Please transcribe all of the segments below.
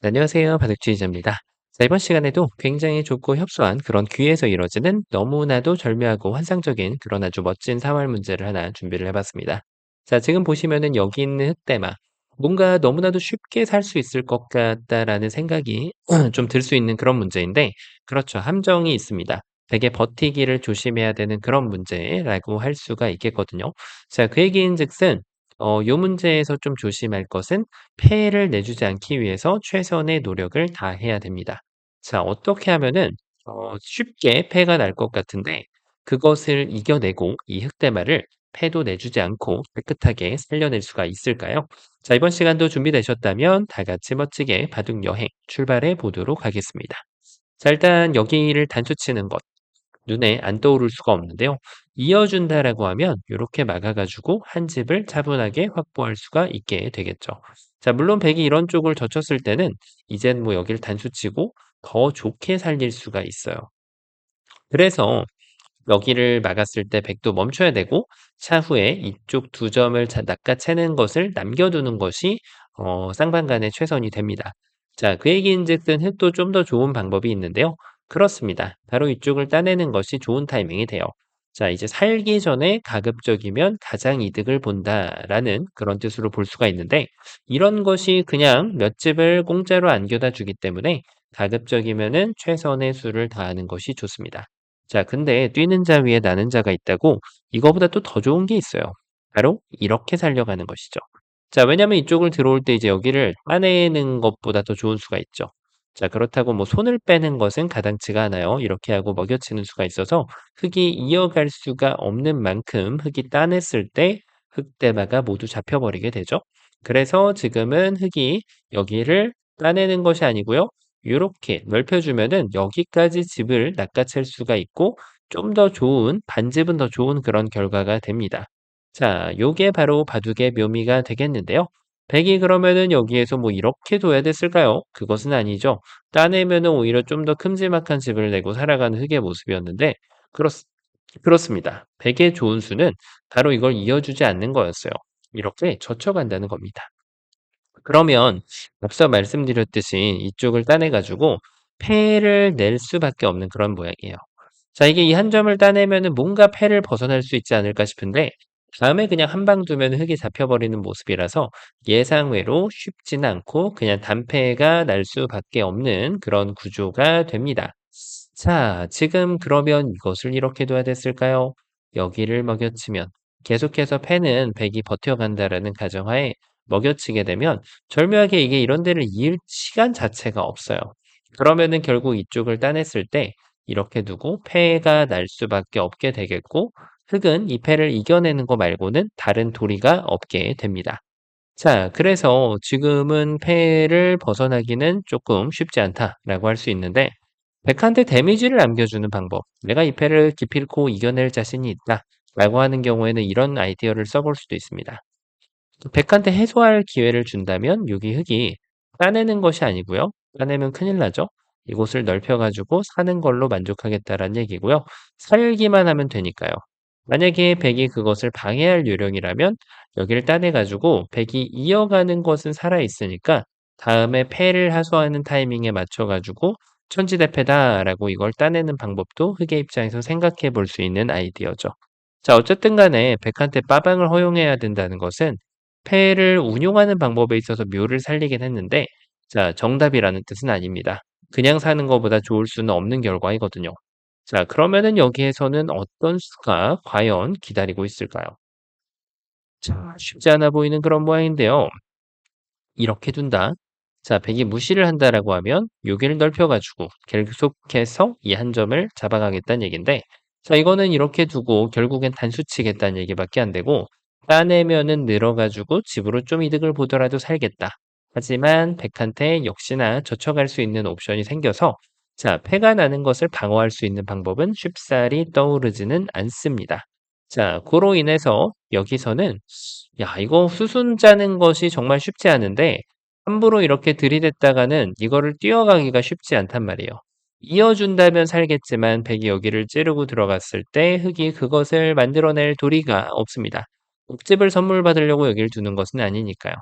안녕하세요. 바둑주의자입니다. 자, 이번 시간에도 굉장히 좁고 협소한 그런 귀에서 이루어지는 너무나도 절묘하고 환상적인 그런 아주 멋진 사활 문제를 하나 준비를 해봤습니다. 자, 지금 보시면은 여기 있는 흑대마. 뭔가 너무나도 쉽게 살 수 있을 것 같다라는 생각이 좀 들 수 있는 그런 문제인데, 그렇죠. 함정이 있습니다. 되게 버티기를 조심해야 되는 그런 문제라고 할 수가 있겠거든요. 자, 그 얘기인 즉슨, 요 문제에서 좀 조심할 것은 폐해를 내주지 않기 위해서 최선의 노력을 다해야 됩니다. 자, 어떻게 하면은 쉽게 폐가 날 것 같은데 그것을 이겨내고 이 흑대마를 폐도 내주지 않고 깨끗하게 살려낼 수가 있을까요? 자, 이번 시간도 준비되셨다면 다 같이 멋지게 바둑 여행 출발해 보도록 하겠습니다. 자, 일단 여기를 단수 치는 것. 눈에 안 떠오를 수가 없는데요. 이어준다라고 하면 이렇게 막아가지고 한 집을 차분하게 확보할 수가 있게 되겠죠. 자, 물론 백이 이런 쪽을 젖혔을 때는 이젠 뭐 여기를 단수치고 더 좋게 살릴 수가 있어요. 그래서 여기를 막았을 때 백도 멈춰야 되고 차후에 이쪽 두 점을 낚아채는 것을 남겨두는 것이 쌍방간의 최선이 됩니다. 자, 그 얘기인즉슨 흑도 좀 더 좋은 방법이 있는데요. 그렇습니다. 바로 이쪽을 따내는 것이 좋은 타이밍이 돼요. 자, 이제 살기 전에 가급적이면 가장 이득을 본다라는 그런 뜻으로 볼 수가 있는데 이런 것이 그냥 몇 집을 공짜로 안겨다 주기 때문에 가급적이면은 최선의 수를 다하는 것이 좋습니다. 자, 근데 뛰는 자 위에 나는 자가 있다고 이거보다 또 더 좋은 게 있어요. 바로 이렇게 살려가는 것이죠. 자, 왜냐면 이쪽을 들어올 때 이제 여기를 따내는 것보다 더 좋은 수가 있죠. 자, 그렇다고 뭐 손을 빼는 것은 가당치가 않아요. 이렇게 하고 먹여치는 수가 있어서 흙이 이어갈 수가 없는 만큼 흙이 따냈을 때 흙대마가 모두 잡혀버리게 되죠. 그래서 지금은 흙이 여기를 따내는 것이 아니고요. 요렇게 넓혀주면은 여기까지 집을 낚아챌 수가 있고 좀 더 좋은 반집은 더 좋은 그런 결과가 됩니다. 자, 요게 바로 바둑의 묘미가 되겠는데요. 백이 그러면은 여기에서 뭐 이렇게 둬야 됐을까요? 그것은 아니죠. 따내면은 오히려 좀 더 큼지막한 집을 내고 살아가는 흙의 모습이었는데 그렇습니다. 백의 좋은 수는 바로 이걸 이어주지 않는 거였어요. 이렇게 젖혀간다는 겁니다. 그러면 앞서 말씀드렸듯이 이쪽을 따내 가지고 패를 낼 수밖에 없는 그런 모양이에요. 자, 이게 이 한 점을 따내면은 뭔가 패를 벗어날 수 있지 않을까 싶은데 다음에 그냥 한 방 두면 흙이 잡혀버리는 모습이라서 예상외로 쉽지는 않고 그냥 단패가 날 수밖에 없는 그런 구조가 됩니다. 자, 지금 그러면 이것을 이렇게 둬야 됐을까요? 여기를 먹여치면 계속해서 패는 백이 버텨간다라는 가정하에 먹여치게 되면 절묘하게 이게 이런 데를 이을 시간 자체가 없어요. 그러면은 결국 이쪽을 따냈을 때 이렇게 두고 패가 날 수밖에 없게 되겠고 흙은 이 패를 이겨내는 거 말고는 다른 도리가 없게 됩니다. 자, 그래서 지금은 패를 벗어나기는 조금 쉽지 않다라고 할 수 있는데 백한테 데미지를 남겨주는 방법. 내가 이 패를 기필코 이겨낼 자신이 있다. 라고 하는 경우에는 이런 아이디어를 써볼 수도 있습니다. 백한테 해소할 기회를 준다면 여기 흙이 따내는 것이 아니고요. 따내면 큰일 나죠. 이곳을 넓혀가지고 사는 걸로 만족하겠다라는 얘기고요. 살기만 하면 되니까요. 만약에 백이 그것을 방해할 요령이라면 여기를 따내가지고 백이 이어가는 것은 살아있으니까 다음에 패를 하소하는 타이밍에 맞춰가지고 천지대패다라고 이걸 따내는 방법도 흙의 입장에서 생각해 볼 수 있는 아이디어죠. 자, 어쨌든 간에 백한테 빠방을 허용해야 된다는 것은 패를 운용하는 방법에 있어서 묘를 살리긴 했는데 자, 정답이라는 뜻은 아닙니다. 그냥 사는 것보다 좋을 수는 없는 결과이거든요. 자, 그러면은 여기에서는 어떤 수가 과연 기다리고 있을까요? 자, 쉽지 않아 보이는 그런 모양인데요. 이렇게 둔다. 자, 백이 무시를 한다라고 하면 여기를 넓혀가지고 계속해서 이 한 점을 잡아가겠다는 얘기인데 자, 이거는 이렇게 두고 결국엔 단수 치겠다는 얘기밖에 안 되고 따내면은 늘어가지고 집으로 좀 이득을 보더라도 살겠다. 하지만 백한테 역시나 젖혀갈 수 있는 옵션이 생겨서 자, 패가 나는 것을 방어할 수 있는 방법은 쉽사리 떠오르지는 않습니다. 자, 고로 인해서 여기서는 야, 이거 수순 짜는 것이 정말 쉽지 않은데 함부로 이렇게 들이댔다가는 이거를 뛰어가기가 쉽지 않단 말이에요. 이어준다면 살겠지만 백이 여기를 찌르고 들어갔을 때 흙이 그것을 만들어낼 도리가 없습니다. 옥집을 선물 받으려고 여길 두는 것은 아니니까요.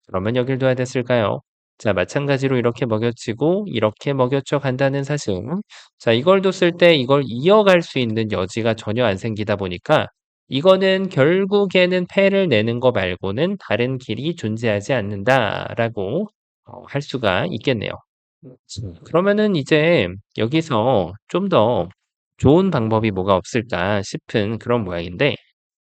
그러면 여길 둬야 됐을까요? 자, 마찬가지로 이렇게 먹여치고 이렇게 먹여쳐 간다는 사실. 자, 이걸 뒀을 때 이걸 이어갈 수 있는 여지가 전혀 안 생기다 보니까 이거는 결국에는 패를 내는 거 말고는 다른 길이 존재하지 않는다라고 할 수가 있겠네요. 그러면은 이제 여기서 좀 더 좋은 방법이 뭐가 없을까 싶은 그런 모양인데,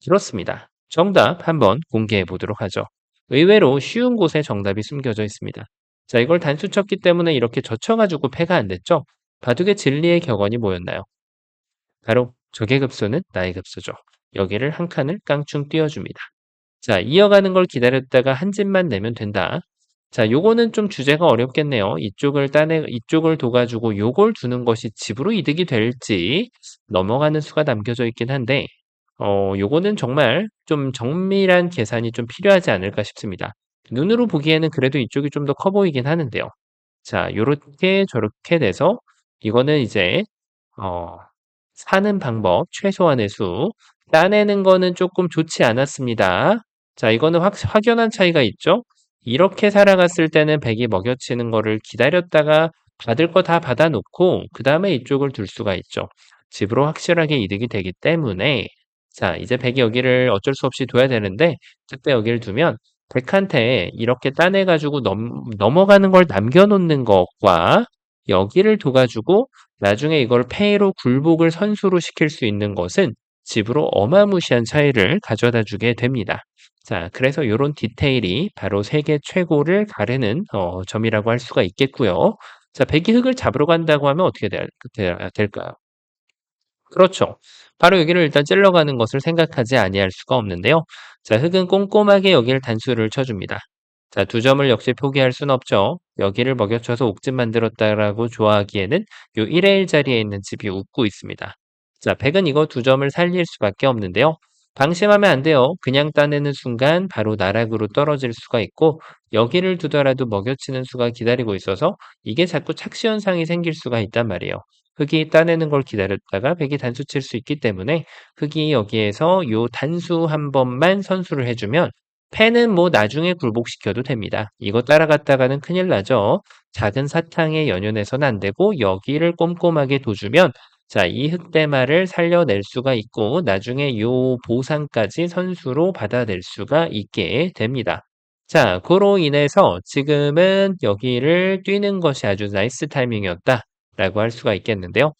그렇습니다. 정답 한번 공개해 보도록 하죠. 의외로 쉬운 곳에 정답이 숨겨져 있습니다. 자, 이걸 단수 쳤기 때문에 이렇게 젖혀가지고 패가 안 됐죠? 바둑의 진리의 격언이 뭐였나요? 바로 적의 급소는 나의 급소죠. 여기를 한 칸을 깡충 띄워줍니다. 자, 이어가는 걸 기다렸다가 한 집만 내면 된다. 자, 요거는 좀 주제가 어렵겠네요. 이쪽을 둬가지고 요걸 두는 것이 집으로 이득이 될지 넘어가는 수가 남겨져 있긴 한데, 요거는 정말 좀 정밀한 계산이 좀 필요하지 않을까 싶습니다. 눈으로 보기에는 그래도 이쪽이 좀 더 커 보이긴 하는데요. 자, 요렇게 저렇게 돼서 이거는 이제 어 사는 방법 최소한의 수 따내는 거는 조금 좋지 않았습니다. 자, 이거는 확연한 차이가 있죠. 이렇게 살아갔을 때는 백이 먹여치는 거를 기다렸다가 받을 거 다 받아 놓고 그다음에 이쪽을 둘 수가 있죠. 집으로 확실하게 이득이 되기 때문에 자, 이제 백이 여기를 어쩔 수 없이 둬야 되는데 그때 여기를 두면 백한테 이렇게 따내 가지고 넘어가는 걸 남겨 놓는 것과 여기를 둬 가지고 나중에 이걸 페이로 굴복을 선수로 시킬 수 있는 것은 집으로 어마무시한 차이를 가져다 주게 됩니다. 자, 그래서 요런 디테일이 바로 세계 최고를 가르는 점이라고 할 수가 있겠고요. 자, 백이 흙을 잡으러 간다고 하면 어떻게 될까요? 그렇죠. 바로 여기를 일단 찔러가는 것을 생각하지 아니할 수가 없는데요. 자, 흙은 꼼꼼하게 여기를 단수를 쳐줍니다. 자, 두 점을 역시 포기할 순 없죠. 여기를 먹여쳐서 옥집 만들었다라고 좋아하기에는 요 1의 1 자리에 있는 집이 웃고 있습니다. 자, 백은 이거 두 점을 살릴 수밖에 없는데요. 방심하면 안 돼요. 그냥 따내는 순간 바로 나락으로 떨어질 수가 있고 여기를 두더라도 먹여치는 수가 기다리고 있어서 이게 자꾸 착시 현상이 생길 수가 있단 말이에요. 흙이 따내는 걸 기다렸다가 백이 단수 칠 수 있기 때문에 흙이 여기에서 요 단수 한 번만 선수를 해주면 패는 뭐 나중에 굴복시켜도 됩니다. 이거 따라갔다가는 큰일 나죠. 작은 사탕에 연연해서는 안 되고 여기를 꼼꼼하게 둬주면 자, 이 흑대마를 살려낼 수가 있고 나중에 요 보상까지 선수로 받아낼 수가 있게 됩니다. 자, 그로 인해서 지금은 여기를 뛰는 것이 아주 나이스 타이밍이었다. 라고 할 수가 있겠는데요.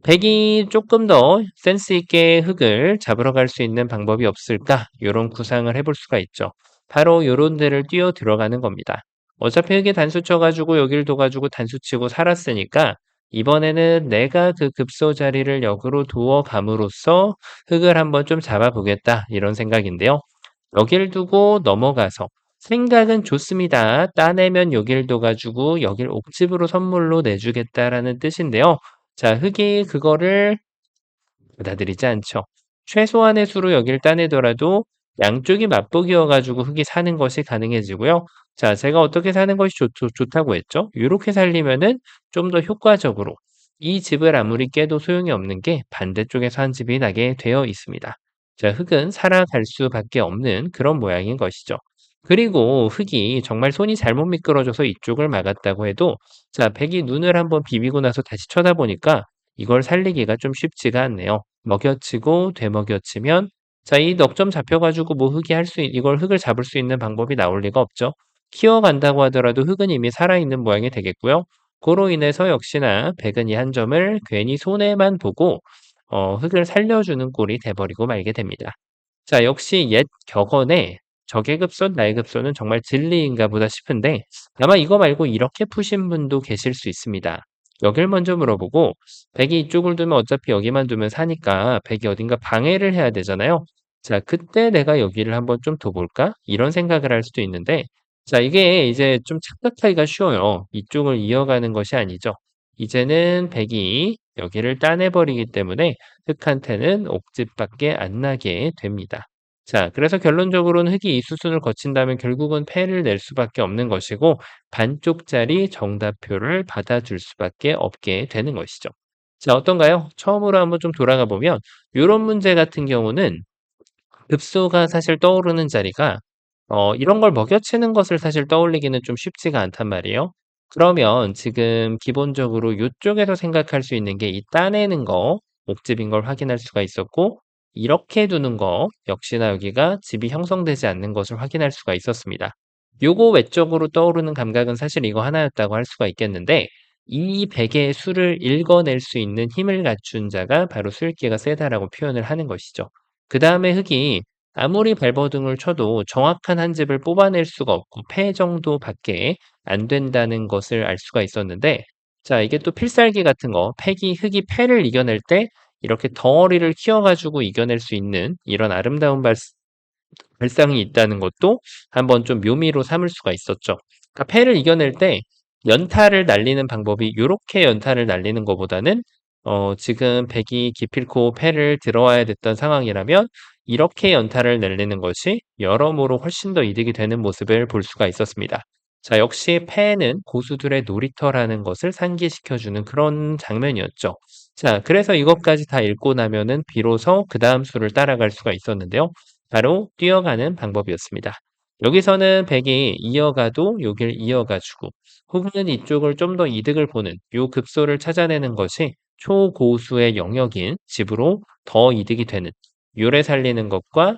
백이 조금 더 센스 있게 흙을 잡으러 갈 수 있는 방법이 없을까? 요런 구상을 해볼 수가 있죠. 바로 요런 데를 뛰어 들어가는 겁니다. 어차피 흙에 단수 쳐가지고 여기를 둬가지고 단수 치고 살았으니까 이번에는 내가 그 급소 자리를 역으로 두어 감으로써 흙을 한번 좀 잡아보겠다. 이런 생각인데요. 여기를 두고 넘어가서 생각은 좋습니다. 따내면 여길 둬가지고 여길 옥집으로 선물로 내주겠다라는 뜻인데요. 자, 흙이 그거를 받아들이지 않죠. 최소한의 수로 여길 따내더라도 양쪽이 맞보기여가지고 흙이 사는 것이 가능해지고요. 자, 제가 어떻게 사는 것이 좋다고 했죠? 이렇게 살리면은 좀 더 효과적으로 이 집을 아무리 깨도 소용이 없는 게 반대쪽에서 한 집이 나게 되어 있습니다. 자, 흙은 살아갈 수밖에 없는 그런 모양인 것이죠. 그리고 흙이 정말 손이 잘못 미끄러져서 이쪽을 막았다고 해도 자, 백이 눈을 한번 비비고 나서 다시 쳐다보니까 이걸 살리기가 좀 쉽지가 않네요. 먹여치고 되먹여치면 자, 이 넉점 잡혀가지고 뭐 이걸 흙을 잡을 수 있는 방법이 나올 리가 없죠. 키워간다고 하더라도 흙은 이미 살아있는 모양이 되겠고요. 그로 인해서 역시나 백은 이 한 점을 괜히 손해만 보고 흙을 살려주는 꼴이 돼버리고 말게 됩니다. 자, 역시 옛 격언에 적의 급선, 나의 급선은 정말 진리인가 보다 싶은데 아마 이거 말고 이렇게 푸신 분도 계실 수 있습니다. 여길 먼저 물어보고 백이 이쪽을 두면 어차피 여기만 두면 사니까 백이 어딘가 방해를 해야 되잖아요. 자, 그때 내가 여기를 한번 좀 둬볼까? 이런 생각을 할 수도 있는데 자, 이게 이제 좀 착각하기가 쉬워요. 이쪽을 이어가는 것이 아니죠. 이제는 백이 여기를 따내버리기 때문에 흙한테는 옥집밖에 안 나게 됩니다. 자, 그래서 결론적으로는 흙이 이 수순을 거친다면 결국은 패를 낼 수밖에 없는 것이고 반쪽짜리 정답표를 받아줄 수밖에 없게 되는 것이죠. 자, 어떤가요? 처음으로 한번 좀 돌아가 보면 이런 문제 같은 경우는 급소가 사실 떠오르는 자리가 이런 걸 먹여치는 것을 사실 떠올리기는 좀 쉽지가 않단 말이에요. 그러면 지금 기본적으로 요쪽에서 생각할 수 있는 게 이 따내는 거, 목집인 걸 확인할 수가 있었고, 이렇게 두는 거 역시나 여기가 집이 형성되지 않는 것을 확인할 수가 있었습니다. 요거 외적으로 떠오르는 감각은 사실 이거 하나였다고 할 수가 있겠는데, 이 베개의 수를 읽어낼 수 있는 힘을 갖춘 자가 바로 수읽기가 세다라고 표현을 하는 것이죠. 그다음에 흙이 아무리 발버둥을 쳐도 정확한 한 집을 뽑아낼 수가 없고 폐 정도밖에 안 된다는 것을 알 수가 있었는데, 자 이게 또 필살기 같은 거 팩이 흙이 폐를 이겨낼 때 이렇게 덩어리를 키워 가지고 이겨낼 수 있는 이런 아름다운 발상이 있다는 것도 한번 좀 묘미로 삼을 수가 있었죠. 그러니까 폐를 이겨낼 때 연타를 날리는 방법이 요렇게 연타를 날리는 것보다는 지금 백이 기필코 폐를 들어와야 됐던 상황이라면 이렇게 연타를 날리는 것이 여러모로 훨씬 더 이득이 되는 모습을 볼 수가 있었습니다. 자, 역시 폐는 고수들의 놀이터라는 것을 상기시켜주는 그런 장면이었죠. 자, 그래서 이것까지 다 읽고 나면은 비로소 그 다음 수를 따라갈 수가 있었는데요. 바로 뛰어가는 방법이었습니다. 여기서는 백이 이어가도 여길 이어가 주고 혹은 이쪽을 좀 더 이득을 보는 요 급소를 찾아내는 것이 초고수의 영역인 집으로 더 이득이 되는 요래 살리는 것과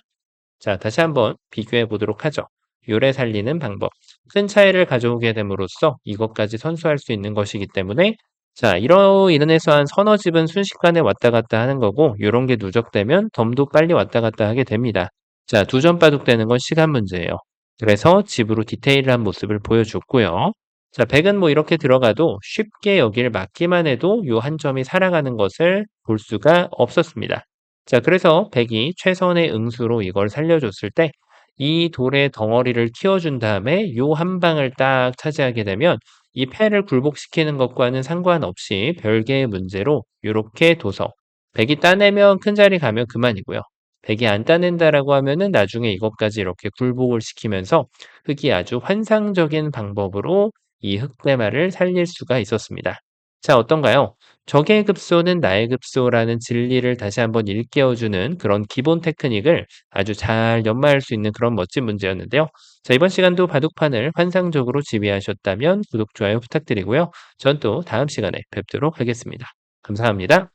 자, 다시 한번 비교해 보도록 하죠. 요래 살리는 방법. 큰 차이를 가져오게 됨으로써 이것까지 선수할 수 있는 것이기 때문에 자, 이로 인해서 한 서너 집은 순식간에 왔다 갔다 하는 거고 요런 게 누적되면 덤도 빨리 왔다 갔다 하게 됩니다. 자, 두 점 바둑되는 건 시간 문제예요. 그래서 집으로 디테일한 모습을 보여줬고요. 자, 백은 뭐 이렇게 들어가도 쉽게 여기를 막기만 해도 요 한 점이 살아가는 것을 볼 수가 없었습니다. 자, 그래서 백이 최선의 응수로 이걸 살려줬을 때 이 돌의 덩어리를 키워준 다음에 요 한 방을 딱 차지하게 되면 이 패를 굴복시키는 것과는 상관없이 별개의 문제로 요렇게 둬서 백이 따내면 큰 자리 가면 그만이고요. 백이 안 따낸다라고 하면은 나중에 이것까지 이렇게 굴복을 시키면서 흙이 아주 환상적인 방법으로 이 흙대마를 살릴 수가 있었습니다. 자, 어떤가요? 적의 급소는 나의 급소라는 진리를 다시 한번 일깨워주는 그런 기본 테크닉을 아주 잘 연마할 수 있는 그런 멋진 문제였는데요. 자, 이번 시간도 바둑판을 환상적으로 지휘하셨다면 구독, 좋아요 부탁드리고요. 전 또 다음 시간에 뵙도록 하겠습니다. 감사합니다.